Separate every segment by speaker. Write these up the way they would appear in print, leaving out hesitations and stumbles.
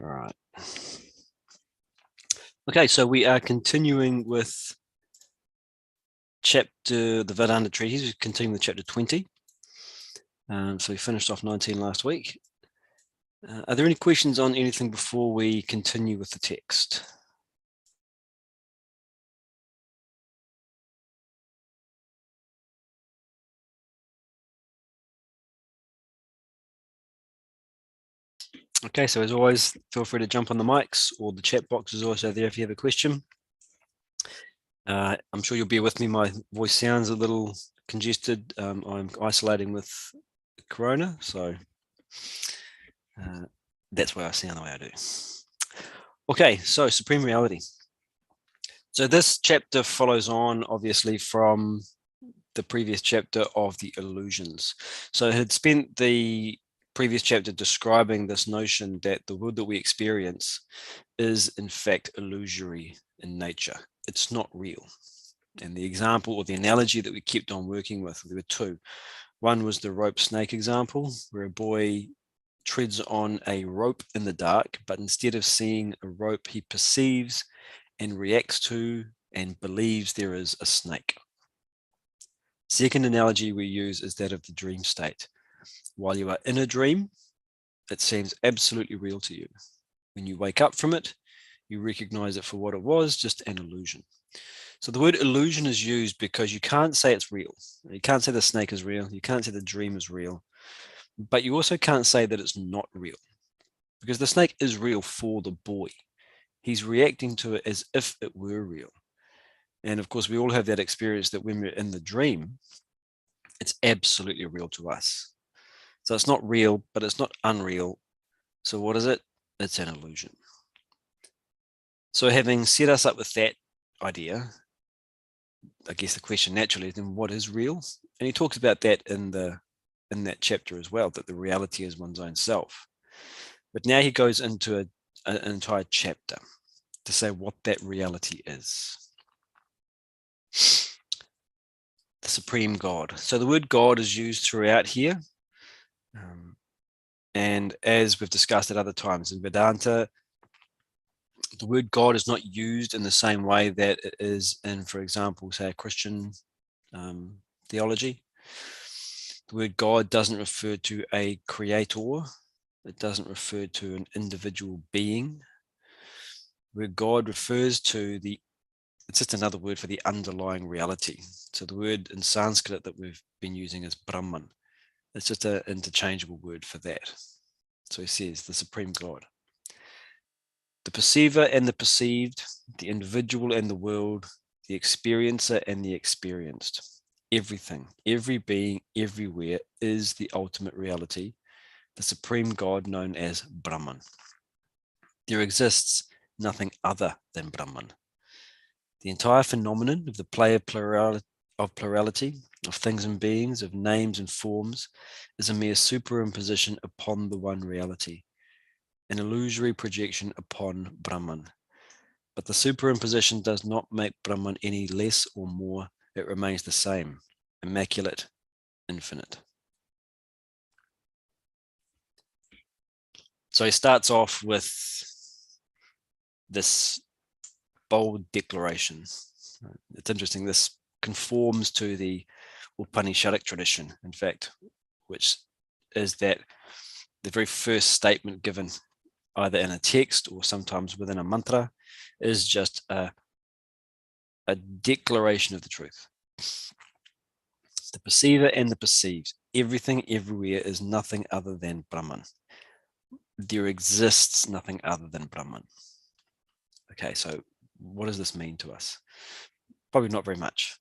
Speaker 1: All right. Okay, so we are continuing with the Vedanta Treatise. We're continuing with chapter 20. So we finished off 19 last week. Are there any questions on anything before we continue with the text? Okay, so as always, feel free to jump on the mics, or the chat box is also there if you have a question. I'm sure you'll bear with me. My voice sounds a little congested. I'm isolating with Corona, so that's why I sound the way I do. Okay, so Supreme Reality. So this chapter follows on, obviously, from the previous chapter of the illusions. So I had spent the previous chapter describing this notion that the world that we experience is in fact illusory in nature. It's not real. And the example or the analogy that we kept on working with, there were two. One was the rope snake example, where a boy treads on a rope in the dark, but instead of seeing a rope, he perceives and reacts to and believes there is a snake. Second analogy we use is that of the dream state. While you are in a dream, it seems absolutely real to you. When you wake up from it, you recognize it for what it was, just an illusion. So the word illusion is used because you can't say it's real. You can't say the snake is real. You can't say the dream is real. But you also can't say that it's not real, because the snake is real for the boy. He's reacting to it as if it were real. And of course, we all have that experience that when we're in the dream, it's absolutely real to us. So it's not real, but it's not unreal. So what is it? It's an illusion. So having set us up with that idea, I guess the question naturally is, then what is real? And he talks about that in that chapter as well, that the reality is one's own self. But now he goes into an entire chapter to say what that reality is. The Supreme God. So the word God is used throughout here. And as we've discussed at other times in Vedanta, the word God is not used in the same way that it is in, for example, say a Christian theology. The word God doesn't refer to a creator. It doesn't refer to an individual being. The word God refers to it's just another word for the underlying reality. So the word in Sanskrit that we've been using is Brahman. It's just an interchangeable word for that. So he says the Supreme God. The perceiver and the perceived, the individual and the world, the experiencer and the experienced. Everything, every being, everywhere is the ultimate reality, the Supreme God known as Brahman. There exists nothing other than Brahman. The entire phenomenon of the play of plurality, of things and beings, of names and forms, is a mere superimposition upon the one reality, an illusory projection upon Brahman. But the superimposition does not make Brahman any less or more. It remains the same, immaculate, infinite. So he starts off with this bold declaration. It's interesting, this conforms to the Upanishadic tradition, in fact, which is that the very first statement given either in a text or sometimes within a mantra is just a declaration of the truth. The perceiver and the perceived, everything everywhere is nothing other than Brahman. There exists nothing other than Brahman. Okay, so what does this mean to us? Probably not very much,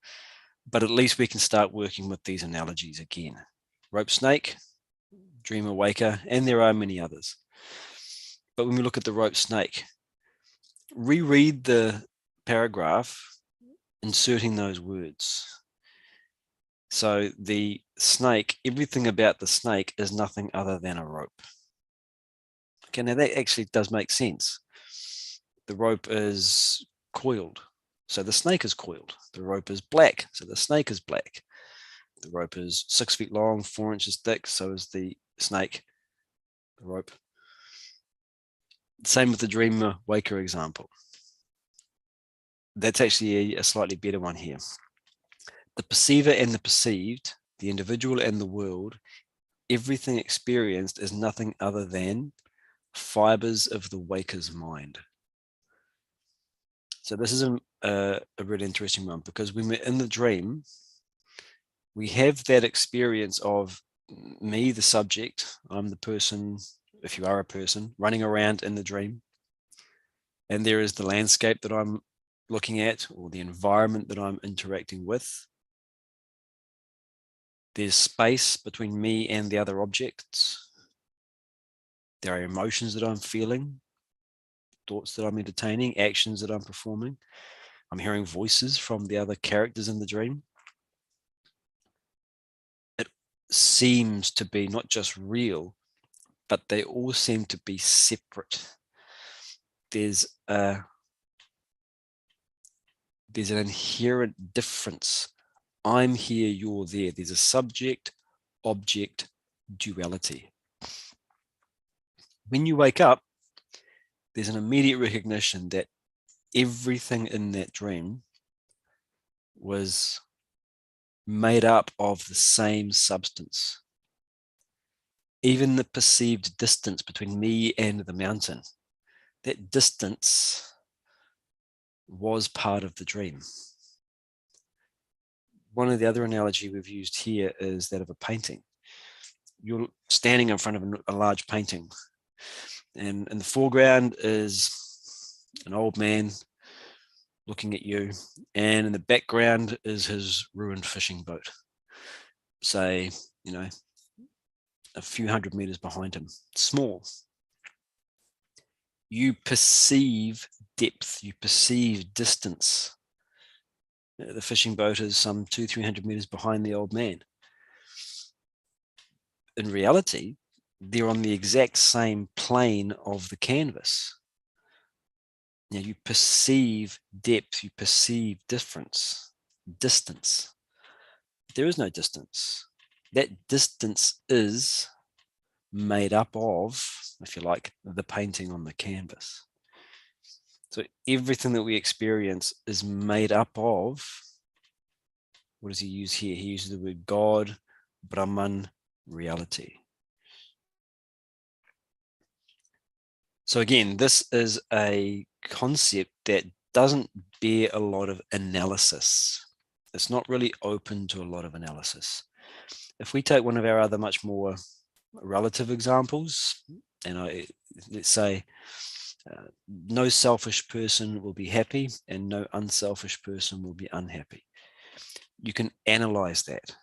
Speaker 1: but at least we can start working with these analogies again. Rope snake, dreamer waker, and there are many others. But when we look at the rope snake, reread the paragraph, inserting those words. So the snake, everything about the snake is nothing other than a rope. Okay, now that actually does make sense. The rope is coiled, so the snake is coiled. The rope is black, so the snake is black. The rope is 6 feet long, 4 inches thick, so is the snake, the rope. Same with the dreamer waker example. That's actually a slightly better one here. The perceiver and the perceived, the individual and the world, everything experienced is nothing other than fibers of the waker's mind. So this is a really interesting one, because when we're in the dream, we have that experience of me, the subject, I'm the person, if you are a person, running around in the dream. And there is the landscape that I'm looking at, or the environment that I'm interacting with. There's space between me and the other objects. There are emotions that I'm feeling, thoughts that I'm entertaining, actions that I'm performing. I'm hearing voices from the other characters in the dream. It seems to be not just real, but they all seem to be separate. There's an inherent difference. I'm here, you're there. There's a subject-object duality. When you wake up, there's an immediate recognition that everything in that dream was made up of the same substance. Even the perceived distance between me and the mountain, that distance was part of the dream. One of the other analogy we've used here is that of a painting. You're standing in front of a large painting, and in the foreground is an old man looking at you, and in the background is his ruined fishing boat, say, a few hundred meters behind him. Small. You perceive depth, you perceive distance. The fishing boat is some 200-300 meters behind the old man. In reality, they're on the exact same plane of the canvas. You perceive depth, you perceive distance. There is no distance. That distance is made up of, if you like, the painting on the canvas. So everything that we experience is made up of, what does he use here? He uses the word God, Brahman, reality. So again, this is a concept that doesn't bear a lot of analysis. It's not really open to a lot of analysis. If we take one of our other much more relative examples, and let's say no selfish person will be happy and no unselfish person will be unhappy. You can analyze that.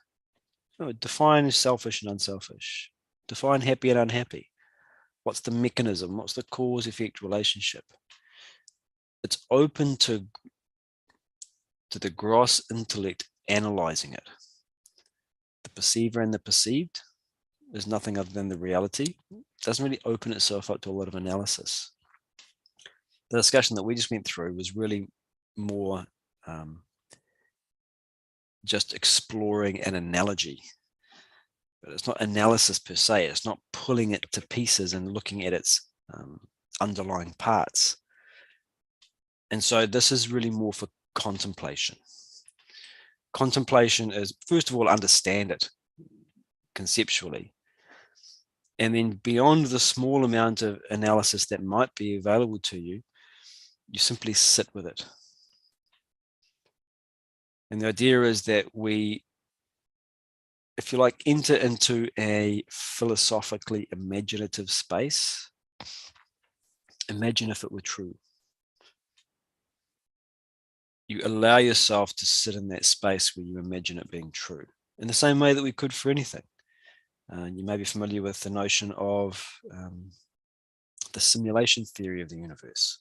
Speaker 1: Define selfish and unselfish. Define happy and unhappy. What's the mechanism? What's the cause-effect relationship? It's open to the gross intellect analyzing it. The perceiver and the perceived is nothing other than the reality. It doesn't really open itself up to a lot of analysis. The discussion that we just went through was really more just exploring an analogy. But it's not analysis per se. It's not pulling it to pieces and looking at its underlying parts. And so this is really more for contemplation. Contemplation is, first of all, understand it conceptually. And then beyond the small amount of analysis that might be available to you, you simply sit with it. And the idea is that we, if you like, enter into a philosophically imaginative space. Imagine if it were true. You allow yourself to sit in that space where you imagine it being true, in the same way that we could for anything. You may be familiar with the notion of the simulation theory of the universe.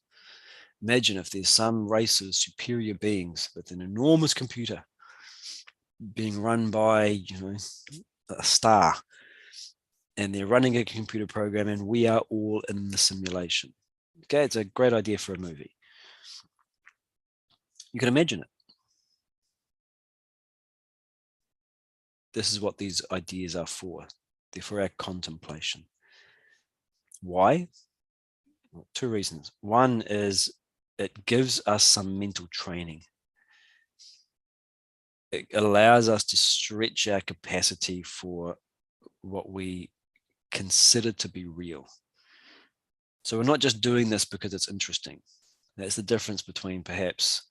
Speaker 1: Imagine if there's some race of superior beings with an enormous computer being run by, a star, and they're running a computer program, and we are all in the simulation. Okay, it's a great idea for a movie. You can imagine it. This is what these ideas are for. They're for our contemplation. Why? Two reasons. One is it gives us some mental training. It allows us to stretch our capacity for what we consider to be real. So we're not just doing this because it's interesting. That's the difference between perhaps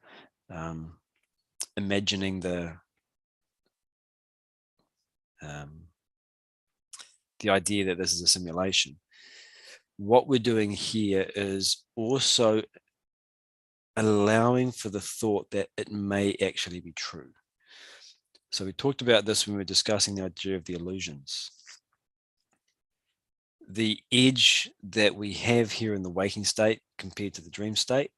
Speaker 1: imagining the idea that this is a simulation. What we're doing here is also allowing for the thought that it may actually be true. So we talked about this when we were discussing the idea of the illusions. The edge that we have here in the waking state compared to the dream state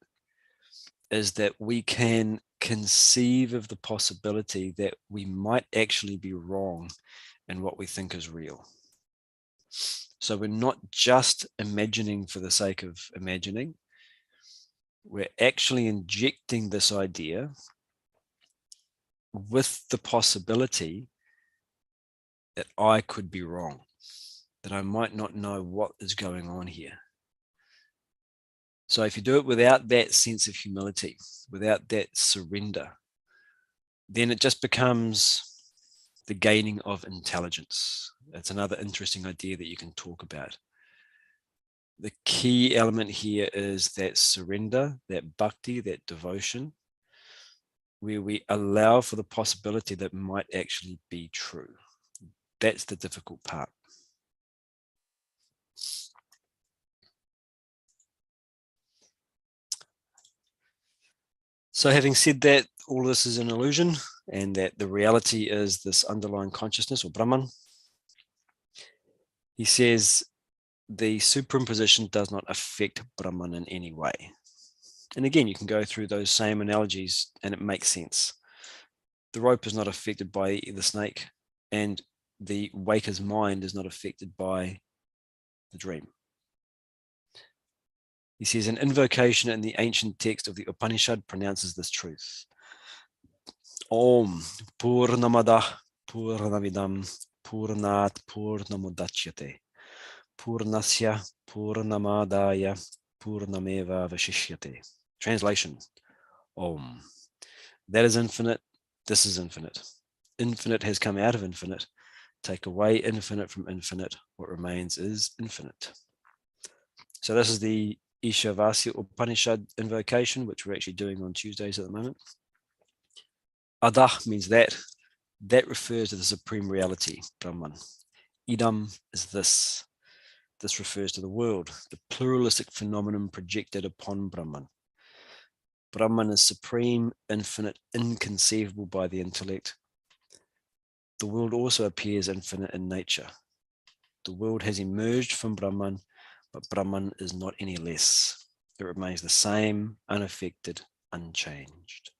Speaker 1: is that we can conceive of the possibility that we might actually be wrong in what we think is real. So we're not just imagining for the sake of imagining. We're actually injecting this idea with the possibility that I could be wrong, that I might not know what is going on here. So if you do it without that sense of humility, without that surrender, then it just becomes the gaining of intelligence. That's another interesting idea that you can talk about. The key element here is that surrender, that bhakti, that devotion, where we allow for the possibility that might actually be true. That's the difficult part. So having said that, all of this is an illusion and that the reality is this underlying consciousness or Brahman, he says the superimposition does not affect Brahman in any way. And again, you can go through those same analogies and it makes sense. The rope is not affected by the snake and the waker's mind is not affected by the dream. He says an invocation in the ancient text of the Upanishad pronounces this truth. Om Purnamada Purnamidam Purnat Purnamudachyate Purnasya Purnamadaya Purnameva Vashishyate. Translation. Om. That is infinite. This is infinite. Infinite has come out of infinite. Take away infinite from infinite. What remains is infinite. So this is the Ishavasya Upanishad invocation, which we're actually doing on Tuesdays at the moment. Adah means that. That refers to the supreme reality, Brahman. Idam is this. This refers to the world, the pluralistic phenomenon projected upon Brahman. Brahman is supreme, infinite, inconceivable by the intellect. The world also appears infinite in nature. The world has emerged from Brahman, but Brahman is not any less. It remains the same, unaffected, unchanged.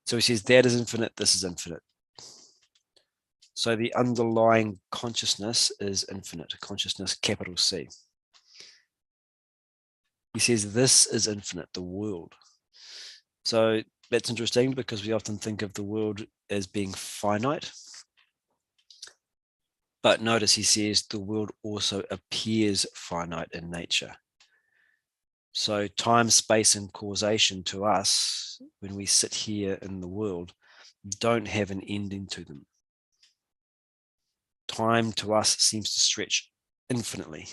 Speaker 1: So he says that is infinite, this is infinite. So the underlying consciousness is infinite, consciousness capital C. He says this is infinite, the world. So that's interesting because we often think of the world as being finite. But notice he says the world also appears finite in nature. So time, space, and causation to us, when we sit here in the world, don't have an ending to them. Time to us seems to stretch infinitely.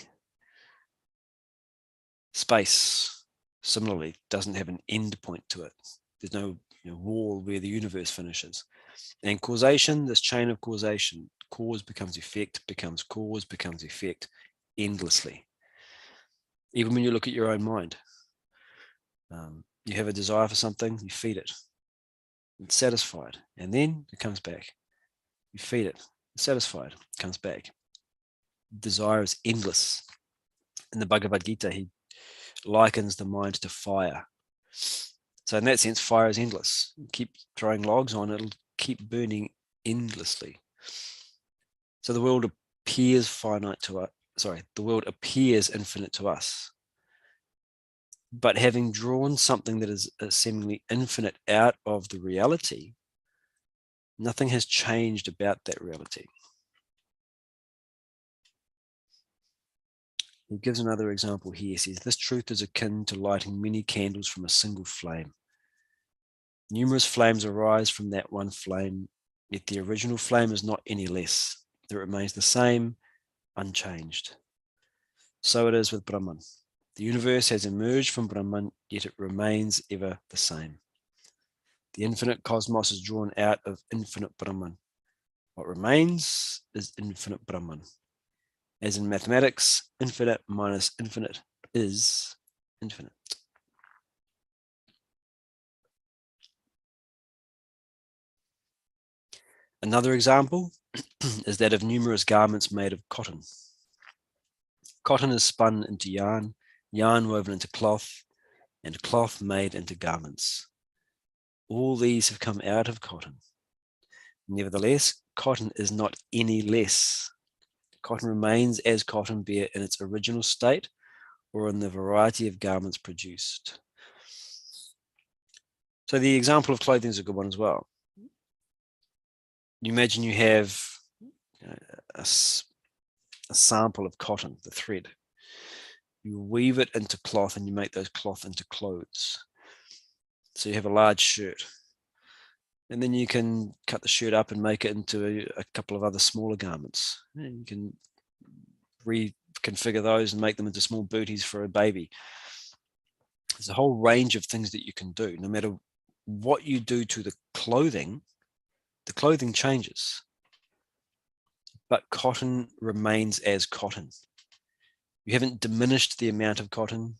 Speaker 1: Space, similarly, doesn't have an end point to it. There's no wall where the universe finishes. And causation, this chain of causation, cause becomes effect, becomes cause, becomes effect, endlessly. Even when you look at your own mind, you have a desire for something, you feed it, it's satisfied, and then it comes back. You feed it, it's satisfied, it comes back. Desire is endless. In the Bhagavad Gita, he likens the mind to fire. So in that sense, fire is endless. You keep throwing logs on, it'll keep burning endlessly. So the world appears finite to us. The world appears infinite to us. But having drawn something that is seemingly infinite out of the reality, nothing has changed about that reality. He gives another example here. He says, this truth is akin to lighting many candles from a single flame. Numerous flames arise from that one flame, yet the original flame is not any less. It remains the same, unchanged. So it is with Brahman. The universe has emerged from Brahman, yet it remains ever the same. The infinite cosmos is drawn out of infinite Brahman. What remains is infinite Brahman. As in mathematics, infinite minus infinite is infinite. Another example is that of numerous garments made of cotton. Cotton is spun into yarn, yarn woven into cloth, and cloth made into garments. All these have come out of cotton. Nevertheless, cotton is not any less. Cotton remains as cotton, be it in its original state or in the variety of garments produced. So the example of clothing is a good one as well. You imagine you have a sample of cotton, the thread. You weave it into cloth and you make those cloth into clothes. So you have a large shirt. And then you can cut the shirt up and make it into a couple of other smaller garments. And you can reconfigure those and make them into small booties for a baby. There's a whole range of things that you can do. No matter what you do to the clothing changes. But cotton remains as cotton. You haven't diminished the amount of cotton.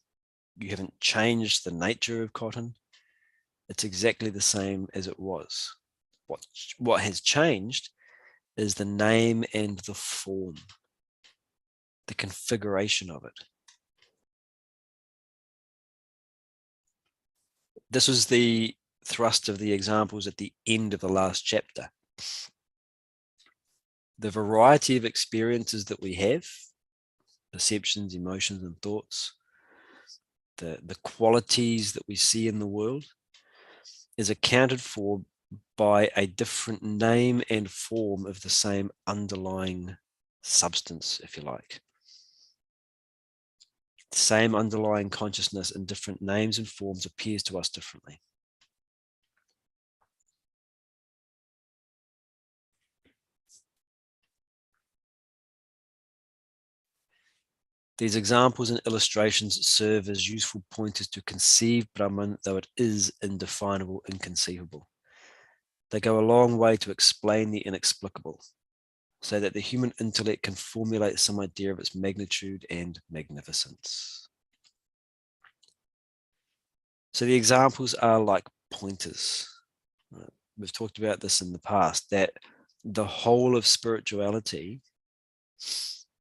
Speaker 1: You haven't changed the nature of cotton. It's exactly the same as it was. What has changed is the name and the form, the configuration of it. This was the thrust of the examples at the end of the last chapter. The variety of experiences that we have, perceptions, emotions, and thoughts, the qualities that we see in the world, is accounted for by a different name and form of the same underlying substance, if you like. The same underlying consciousness in different names and forms appears to us differently. These examples and illustrations serve as useful pointers to conceive Brahman, though it is indefinable, inconceivable. They go a long way to explain the inexplicable, so that the human intellect can formulate some idea of its magnitude and magnificence. So the examples are like pointers. We've talked about this in the past, that the whole of spirituality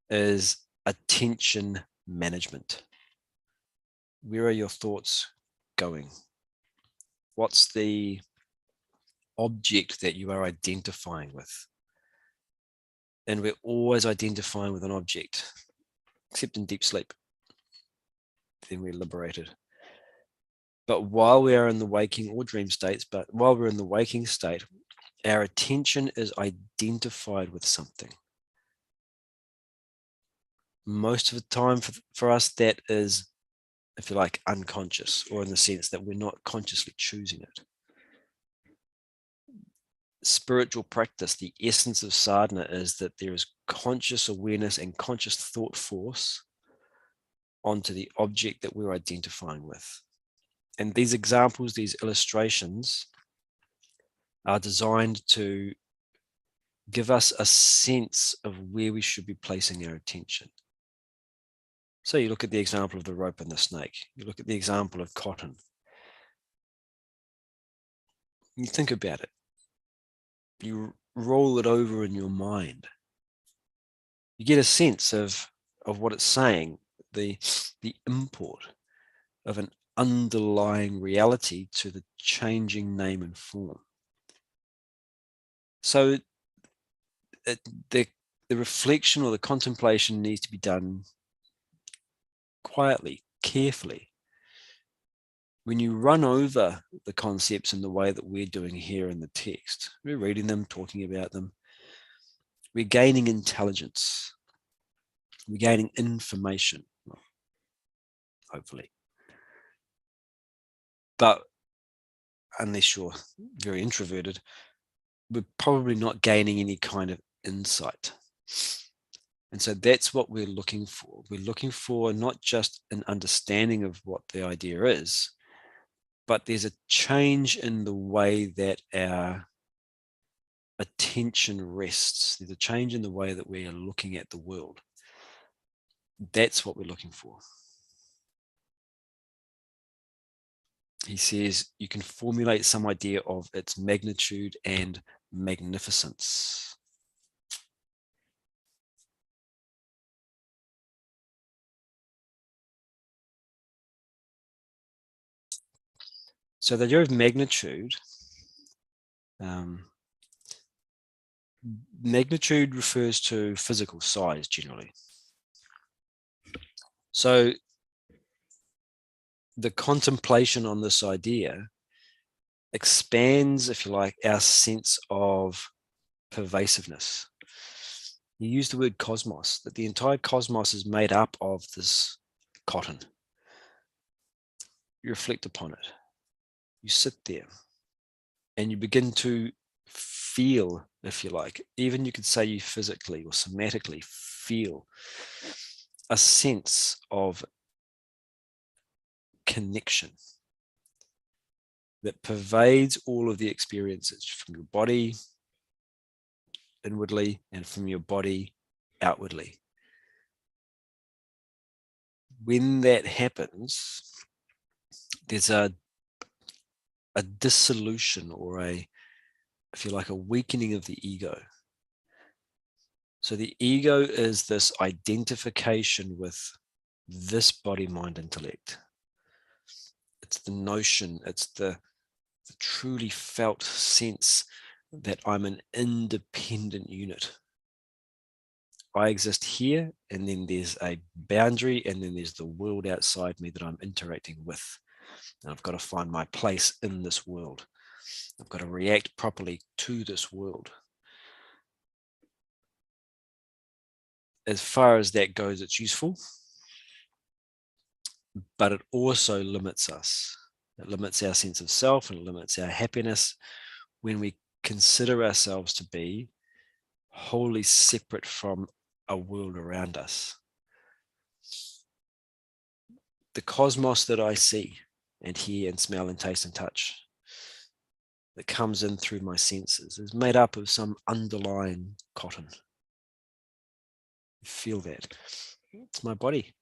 Speaker 1: is attention management. Where are your thoughts going? What's the object that you are identifying with? And we're always identifying with an object, except in deep sleep. Then we're liberated. But while we are in the waking or dream states, while we're in the waking state, our attention is identified with something. Most of the time for us, that is, if you like, unconscious, or in the sense that we're not consciously choosing it. Spiritual practice, the essence of sadhana, is that there is conscious awareness and conscious thought force onto the object that we're identifying with. And these examples, these illustrations, are designed to give us a sense of where we should be placing our attention. So you look at the example of the rope and the snake. You look at the example of cotton. You think about it. You roll it over in your mind. You get a sense of what it's saying, the import of an underlying reality to the changing name and form. So the reflection or the contemplation needs to be done quietly, carefully. When you run over the concepts in the way that we're doing here in the text, we're reading them, talking about them, we're gaining intelligence, we're gaining information. hopefully. But unless you're very introverted, we're probably not gaining any kind of insight. And so that's what we're looking for. We're looking for not just an understanding of what the idea is, but there's a change in the way that our attention rests. There's a change in the way that we are looking at the world. That's what we're looking for. He says you can formulate some idea of its magnitude and magnificence. So the idea of magnitude, magnitude refers to physical size generally. So the contemplation on this idea expands, if you like, our sense of pervasiveness. You use the word cosmos, that the entire cosmos is made up of this cotton. You reflect upon it. You sit there and you begin to feel, if you like, even you could say you physically or somatically feel a sense of connection that pervades all of the experiences from your body inwardly and from your body outwardly. When that happens, there's a dissolution or if you like, a weakening of the ego. So the ego is this identification with this body, mind, intellect. It's the notion, it's the truly felt sense that I'm an independent unit. I exist here, and then there's a boundary, and then there's the world outside me that I'm interacting with. And I've got to find my place in this world. I've got to react properly to this world. As far as that goes, it's useful, but it also limits us. It limits our sense of self, and it limits our happiness when we consider ourselves to be wholly separate from a world around us. The cosmos that I see and hear and smell and taste and touch that comes in through my senses is made up of some underlying cotton. You feel that. It's my body.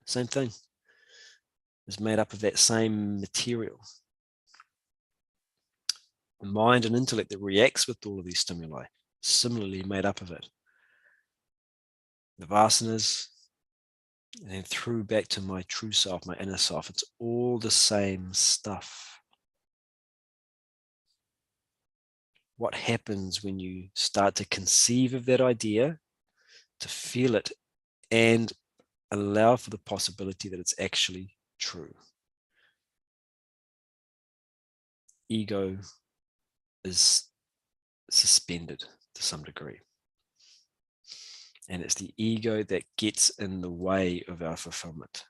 Speaker 1: Same thing. It's made up of that same material. The mind and intellect that reacts with all of these stimuli, similarly made up of it. The vasanas, and then through back to my true self, my inner self, it's all the same stuff. What happens when you start to conceive of that idea, to feel it, and allow for the possibility that it's actually true? Ego is suspended to some degree. And it's the ego that gets in the way of our fulfillment.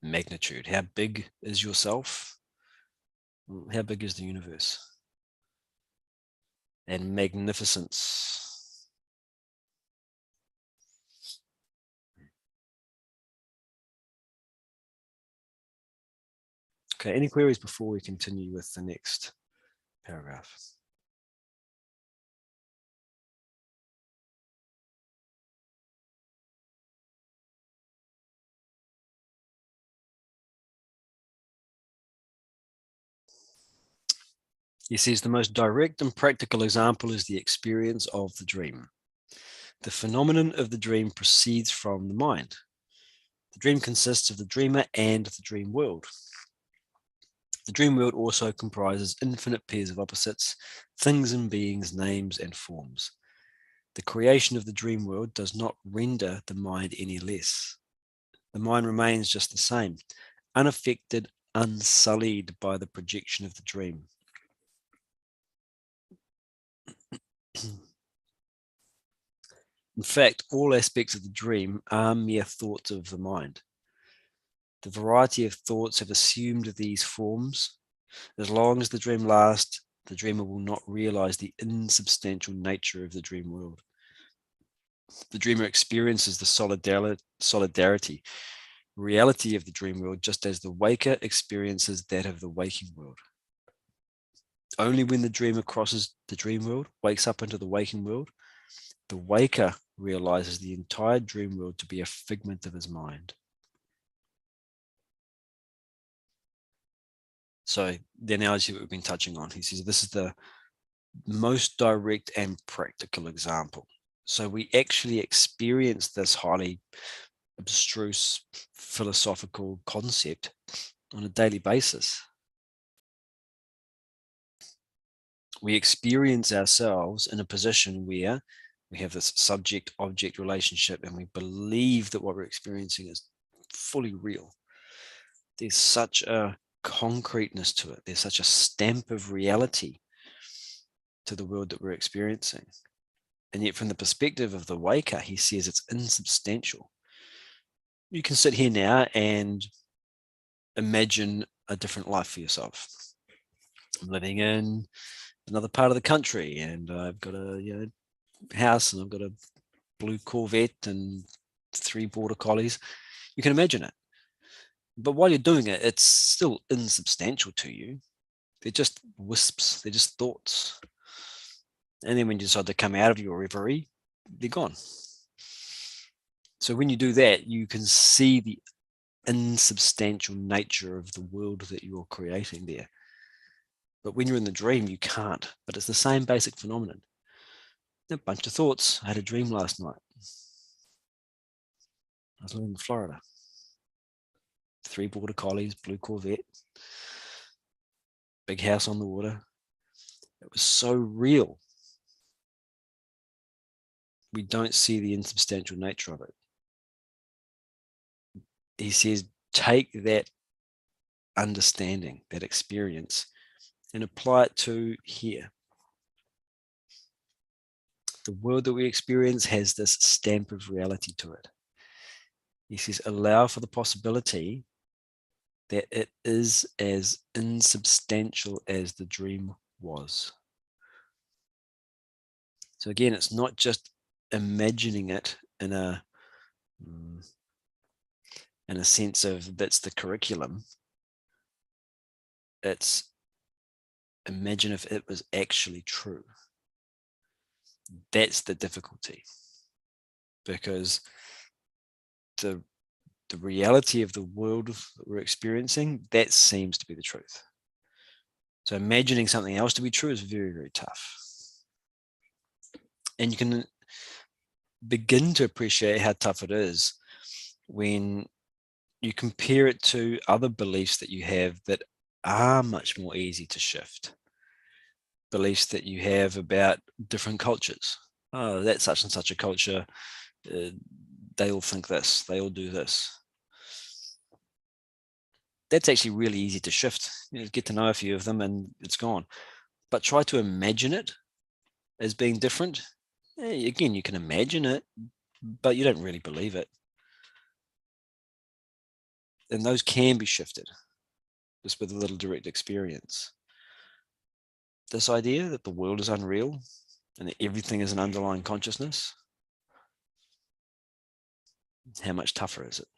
Speaker 1: Magnitude. How big is yourself? How big is the universe? And magnificence. Okay, any queries before we continue with the next paragraph? He says the most direct and practical example is the experience of the dream. The phenomenon of the dream proceeds from the mind. The dream consists of the dreamer and the dream world. The dream world also comprises infinite pairs of opposites, things and beings, names and forms. The creation of the dream world does not render the mind any less. The mind remains just the same, unaffected, unsullied by the projection of the dream. In fact, all aspects of the dream are mere thoughts of the mind. The variety of thoughts have assumed these forms. As long as the dream lasts, the dreamer will not realize the insubstantial nature of the dream world. The dreamer experiences the solidarity, reality of the dream world, just as the waker experiences that of the waking world. Only when the dreamer crosses the dream world, wakes up into the waking world, the waker realizes the entire dream world to be a figment of his mind. So the analogy that we've been touching on, he says this is the most direct and practical example. So we actually experience this highly abstruse philosophical concept on a daily basis. We experience ourselves in a position where we have this subject-object relationship and we believe that what we're experiencing is fully real. There's such a concreteness to it. There's such a stamp of reality to the world that we're experiencing. And yet from the perspective of the waker, he says it's insubstantial. You can sit here now and imagine a different life for yourself. I'm living in another part of the country and I've got a house and I've got a blue Corvette and 3 border collies. You can imagine it. But while you're doing it, it's still insubstantial to you. They're just wisps, they're just thoughts. And then when you decide to come out of your reverie, they're gone. So when you do that, you can see the insubstantial nature of the world that you're creating there. But when you're in the dream, you can't. But it's the same basic phenomenon. A bunch of thoughts. I had a dream last night. I was living in Florida. 3 border collies, blue Corvette, big house on the water. It was so real. We don't see the insubstantial nature of it. He says, take that understanding, that experience, and apply it to here. The world that we experience has this stamp of reality to it. He says, allow for the possibility that it is as insubstantial as the dream was. So again, it's not just imagining it in a sense of that's the curriculum. It's imagine if it was actually true. That's the difficulty, because the reality of the world that we're experiencing, that seems to be the truth. So imagining something else to be true is very, very tough. And you can begin to appreciate how tough it is when you compare it to other beliefs that you have that are much more easy to shift. Beliefs that you have about different cultures. Oh, that's such and such a culture. They all think this, they all do this. That's actually really easy to shift. You get to know a few of them and it's gone. But try to imagine it as being different. Again, you can imagine it, but you don't really believe it. And those can be shifted just with a little direct experience. This idea that the world is unreal and that everything is an underlying consciousness, how much tougher is it?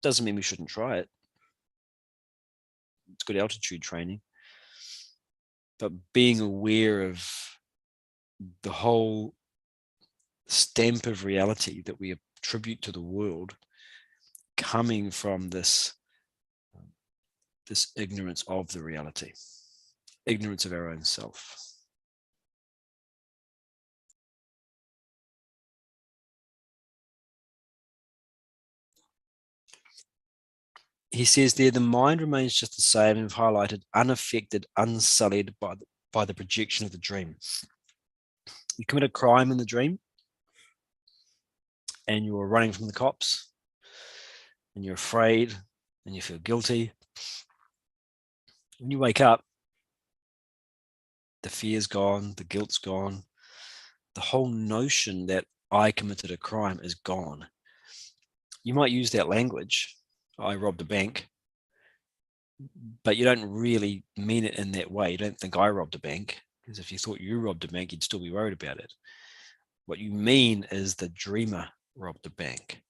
Speaker 1: Doesn't mean we shouldn't try it. It's good altitude training. But being aware of the whole stamp of reality that we attribute to the world coming from this ignorance of the reality, ignorance of our own self. He says there, the mind remains just the same and highlighted, unaffected, unsullied by the projection of the dream. You commit a crime in the dream and you're running from the cops and you're afraid and you feel guilty. When you wake up, the fear's gone, the guilt's gone, the whole notion that I committed a crime is gone. You might use that language, I robbed a bank, but you don't really mean it in that way. You don't think I robbed a bank, because if you thought you robbed a bank, you'd still be worried about it. What you mean is the dreamer robbed a bank.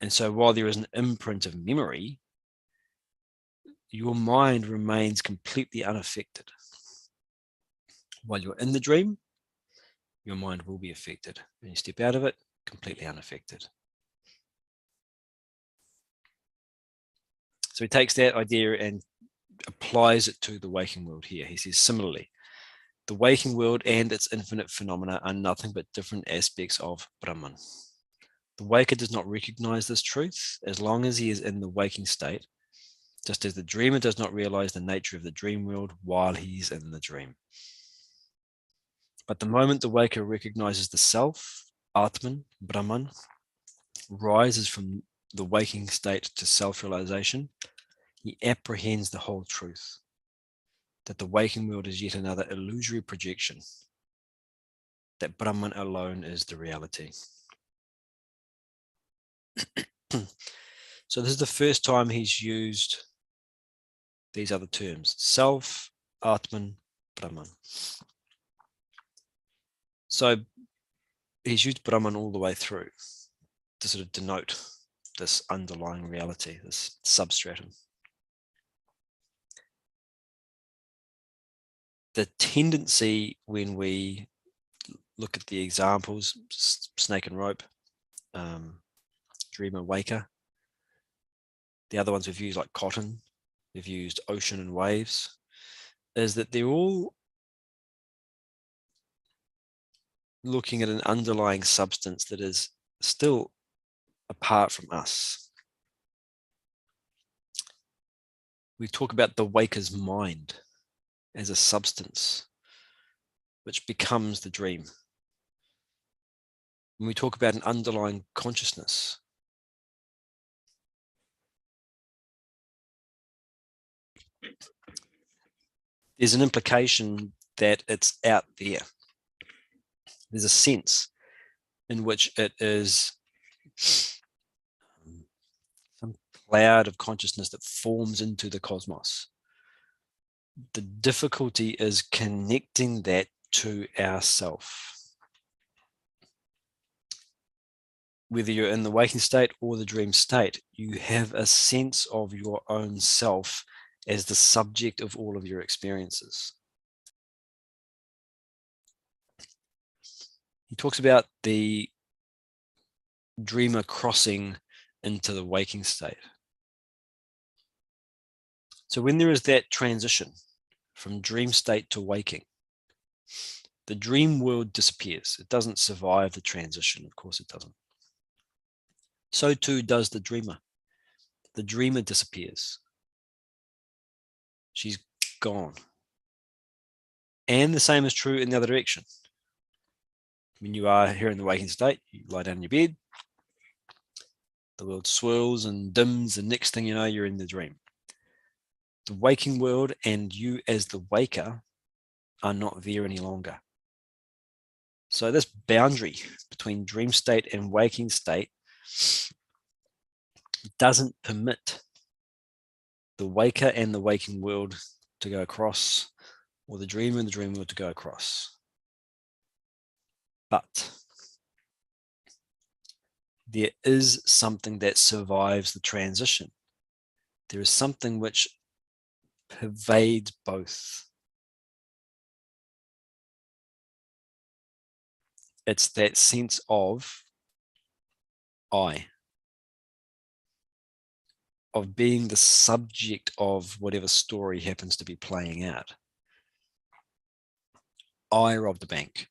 Speaker 1: And so while there is an imprint of memory, your mind remains completely unaffected. While you're in the dream, your mind will be affected. When you step out of it, completely unaffected. So he takes that idea and applies it to the waking world here. He says, similarly, the waking world and its infinite phenomena are nothing but different aspects of Brahman. The waker does not recognize this truth as long as he is in the waking state, just as the dreamer does not realize the nature of the dream world while he is in the dream. But the moment the waker recognizes the self, Atman, Brahman, rises from the waking state to self-realization, he apprehends the whole truth, that the waking world is yet another illusory projection, that Brahman alone is the reality. So this is the first time he's used these other terms, self, Atman, Brahman. So he's used Brahman all the way through to sort of denote this underlying reality, this substratum. The tendency when we look at the examples, snake and rope, dreamer, waker, the other ones we've used like cotton, we've used ocean and waves, is that they're all looking at an underlying substance that is still apart from us. We talk about the waker's mind as a substance which becomes the dream. When we talk about an underlying consciousness, there's an implication that it's out there. There's a sense in which it is some cloud of consciousness that forms into the cosmos. The difficulty is connecting that to ourself. Whether you're in the waking state or the dream state, you have a sense of your own self as the subject of all of your experiences. He talks about the dreamer crossing into the waking state. So when there is that transition from dream state to waking, the dream world disappears. It doesn't survive the transition. Of course it doesn't. So too does the dreamer. The dreamer disappears. She's gone. And the same is true in the other direction. When you are here in the waking state, you lie down in your bed, the world swirls and dims, and next thing you know, you're in the dream. The waking world and you as the waker are not there any longer. So this boundary between dream state and waking state doesn't permit the waker and the waking world to go across, or the dreamer and the dream world to go across. But there is something that survives the transition. There is something which pervades both. It's that sense of I, of being the subject of whatever story happens to be playing out. I robbed a bank.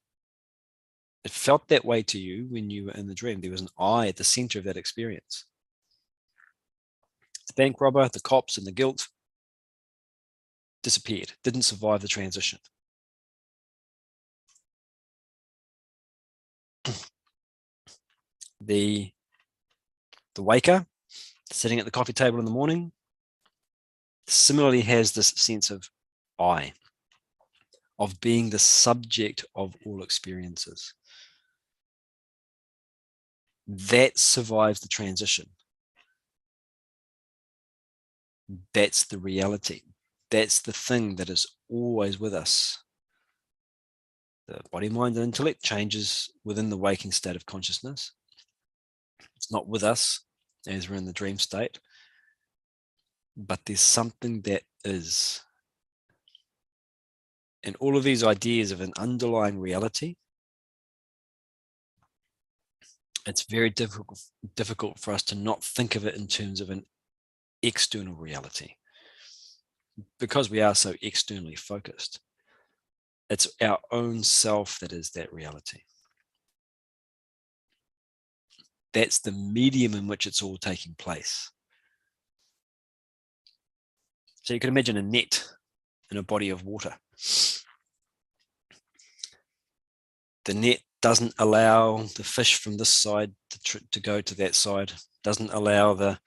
Speaker 1: It felt that way to you when you were in the dream. There was an I at the center of that experience. The bank robber, the cops, and the guilt disappeared, didn't survive the transition. The waker sitting at the coffee table in the morning similarly has this sense of I. of being the subject of all experiences. That survives the transition. That's the reality. That's the thing that is always with us. The body, mind, and intellect changes within the waking state of consciousness. It's not with us as we're in the dream state, but there's something that is. And all of these ideas of an underlying reality, it's very difficult for us to not think of it in terms of an external reality, because we are so externally focused. It's our own self that is that reality. That's the medium in which it's all taking place. So you can imagine a net in a body of water. The net doesn't allow the fish from this side to go to that side, doesn't allow the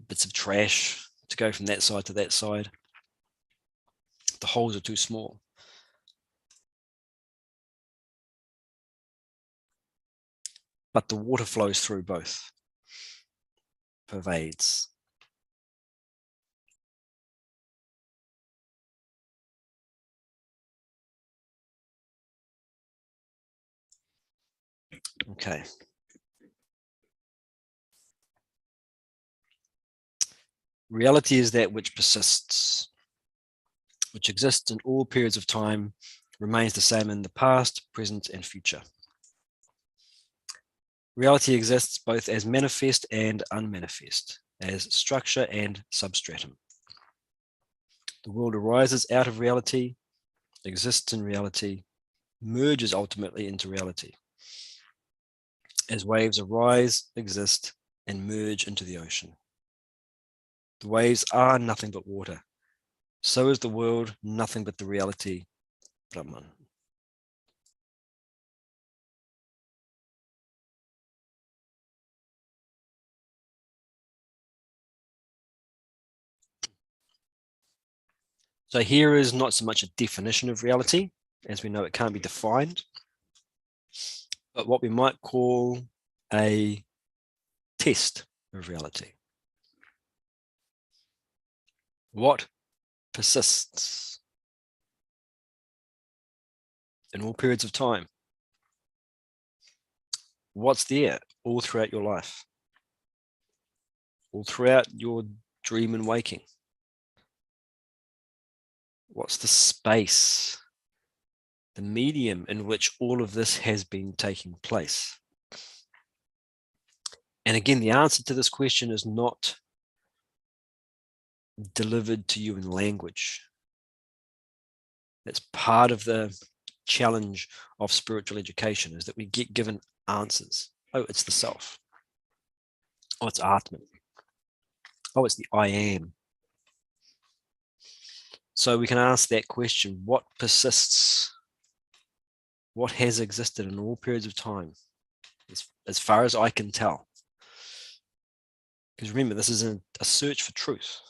Speaker 1: bits of trash to go from that side to that side. The holes are too small. But the water flows through both, pervades. Okay. Reality is that which persists, which exists in all periods of time, remains the same in the past, present, and future. Reality exists both as manifest and unmanifest, as structure and substratum. The world arises out of reality, exists in reality, merges ultimately into reality. As waves arise, exist, and merge into the ocean. The waves are nothing but water. So is the world nothing but the reality, Brahman. So here is not so much a definition of reality, as we know it can't be defined, but what we might call a test of reality. What persists in all periods of time? What's there all throughout your life? All throughout your dream and waking? What's the space, the medium in which all of this has been taking place? And again, the answer to this question is not delivered to you in language. That's part of the challenge of spiritual education, is that we get given answers. Oh, it's the self. Oh, it's Atman. Oh, it's the I am. So we can ask that question: what persists? What has existed in all periods of time, as far as I can tell? Because remember, this is a search for truth.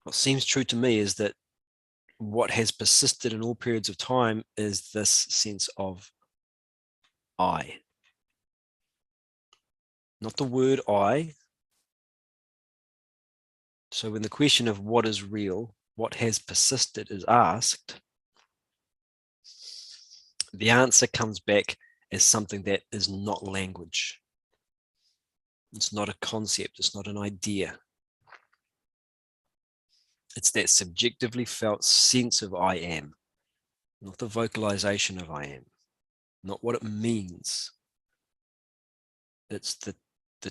Speaker 1: What seems true to me is that what has persisted in all periods of time is this sense of I. Not the word I. So when the question of what is real, what has persisted is asked, the answer comes back as something that is not language. It's not a concept. It's not an idea. It's that subjectively felt sense of I am, not the vocalization of I am, not what it means. It's the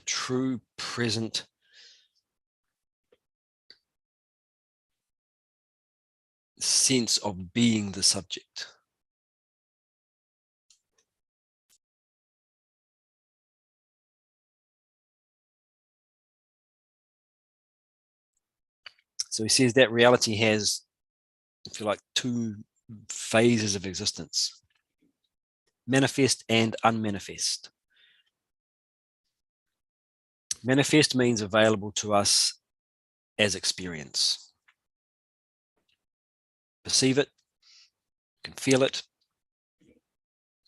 Speaker 1: true present sense of being the subject. So he says that reality has, if you like, two phases of existence: manifest and unmanifest. Manifest means available to us as experience. perceive it, you can feel it,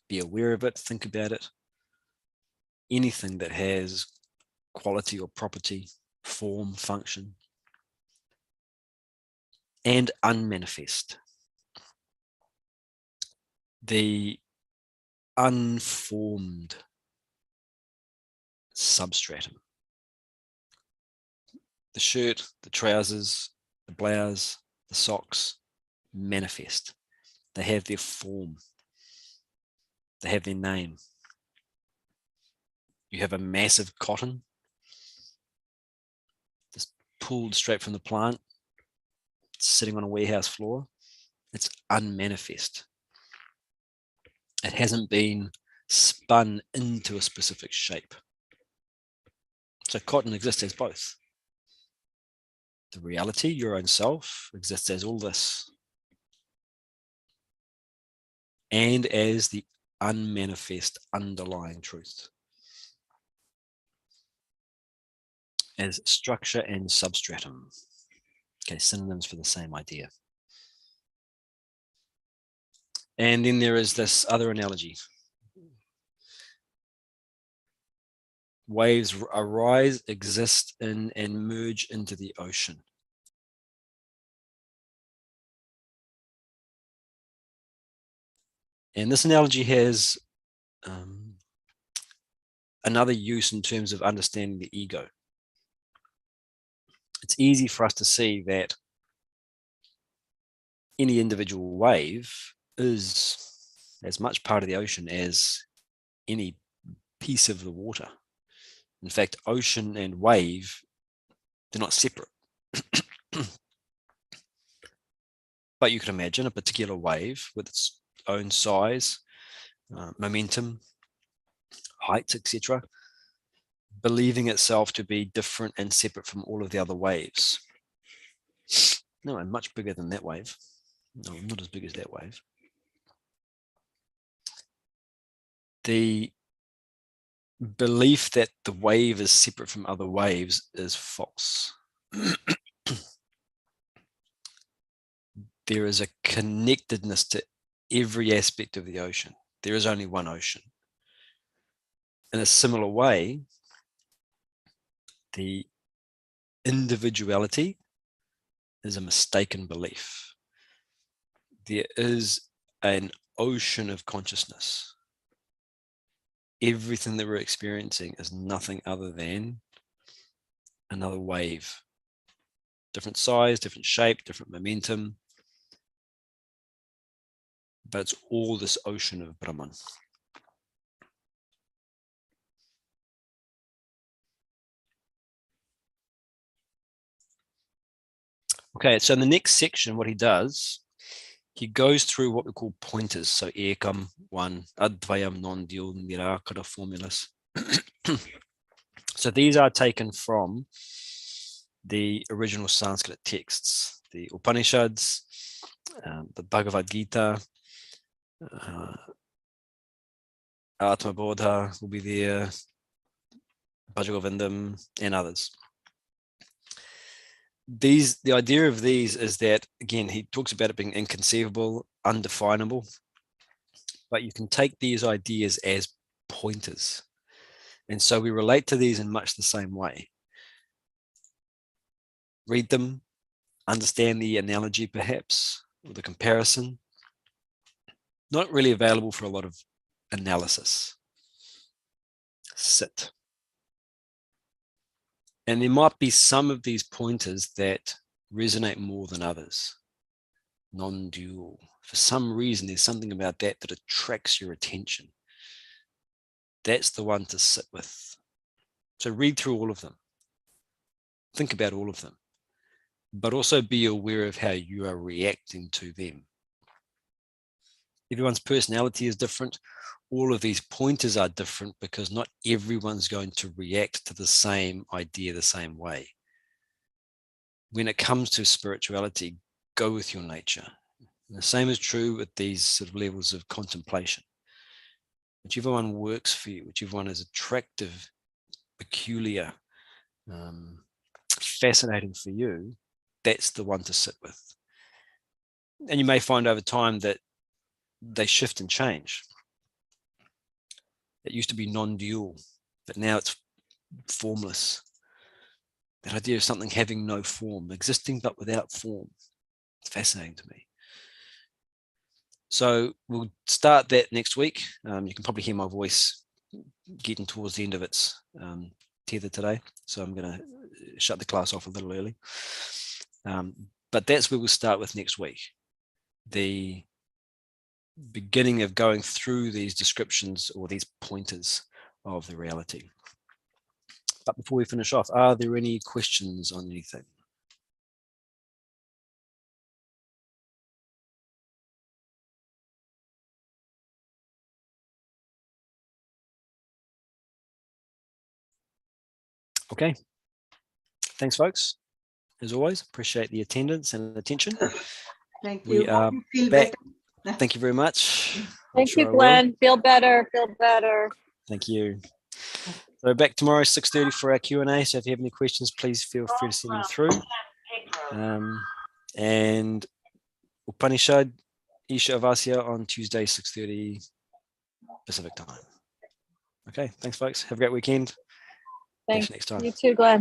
Speaker 1: be aware of it, think about it. Anything that has quality or property, form, function, and unmanifest. The unformed substratum. The shirt, the trousers, the blouse, the socks, manifest. They have their form. They have their name. You have a massive cotton, just pulled straight from the plant, sitting on a warehouse floor. It's unmanifest. It hasn't been spun into a specific shape. So cotton exists as both. The reality, your own self, exists as all this, and as the unmanifest underlying truth, as structure and substratum. Okay, synonyms for the same idea. And then there is this other analogy. Waves arise, exist in, and merge into the ocean. And this analogy has another use in terms of understanding the ego. It's easy for us to see that any individual wave is as much part of the ocean as any piece of the water. In fact, ocean and wave, they're not separate. But you can imagine a particular wave with its own size, momentum, heights, etc., believing itself to be different and separate from all of the other waves. No, I'm much bigger than that wave. No, I'm not as big as that wave. The belief that the wave is separate from other waves is false. There is a connectedness to every aspect of the ocean. There is only one ocean. In a similar way, the individuality is a mistaken belief. There is an ocean of consciousness. Everything that we're experiencing is nothing other than another wave. Different size, different shape, different momentum. But it's all this ocean of Brahman. Okay, so in the next section, what he does, he goes through what we call pointers. So ekam, one, advayam, non-dual, nirakara formulas. So these are taken from the original Sanskrit texts, the Upanishads, the Bhagavad Gita, Atma Bodha will be there, Bhajagovindam, and others. The idea of these is that, again, he talks about it being inconceivable, undefinable, but you can take these ideas as pointers. And so we relate to these in much the same way. Read them, understand the analogy perhaps, or the comparison. Not really available for a lot of analysis. Sit. And there might be some of these pointers that resonate more than others. Non-dual. For some reason, there's something about that that attracts your attention. That's the one to sit with. So read through all of them. Think about all of them. But also be aware of how you are reacting to them. Everyone's personality is different. All of these pointers are different because not everyone's going to react to the same idea the same way. When it comes to spirituality, go with your nature. And the same is true with these sort of levels of contemplation. Whichever one works for you, whichever one is attractive, peculiar, fascinating for you, that's the one to sit with. And you may find over time that they shift and change. It used to be non-dual, but now it's formless. That idea of something having no form, existing but without form. It's fascinating to me. So we'll start that next week. You can probably hear my voice getting towards the end of its tether today. So I'm going to shut the class off a little early. But that's where we'll start with next week. The beginning of going through these descriptions or these pointers of the reality. But before we finish off, are there any questions on anything? Okay. Thanks, folks. As always, appreciate the attendance and attention.
Speaker 2: Thank you.
Speaker 1: We are
Speaker 2: Feel
Speaker 1: back.
Speaker 2: better.
Speaker 1: Thank you very much.
Speaker 3: Thank you, Glenn. Feel better. Feel better.
Speaker 1: Thank you. So back tomorrow, 6:30 for our Q&A. So if you have any questions, please feel free to send them through. And Upanishad Isha Avasya on Tuesday, 6:30 Pacific time. Okay, thanks, folks. Have a great weekend.
Speaker 3: Thanks.
Speaker 1: Next time.
Speaker 3: You too, Glenn.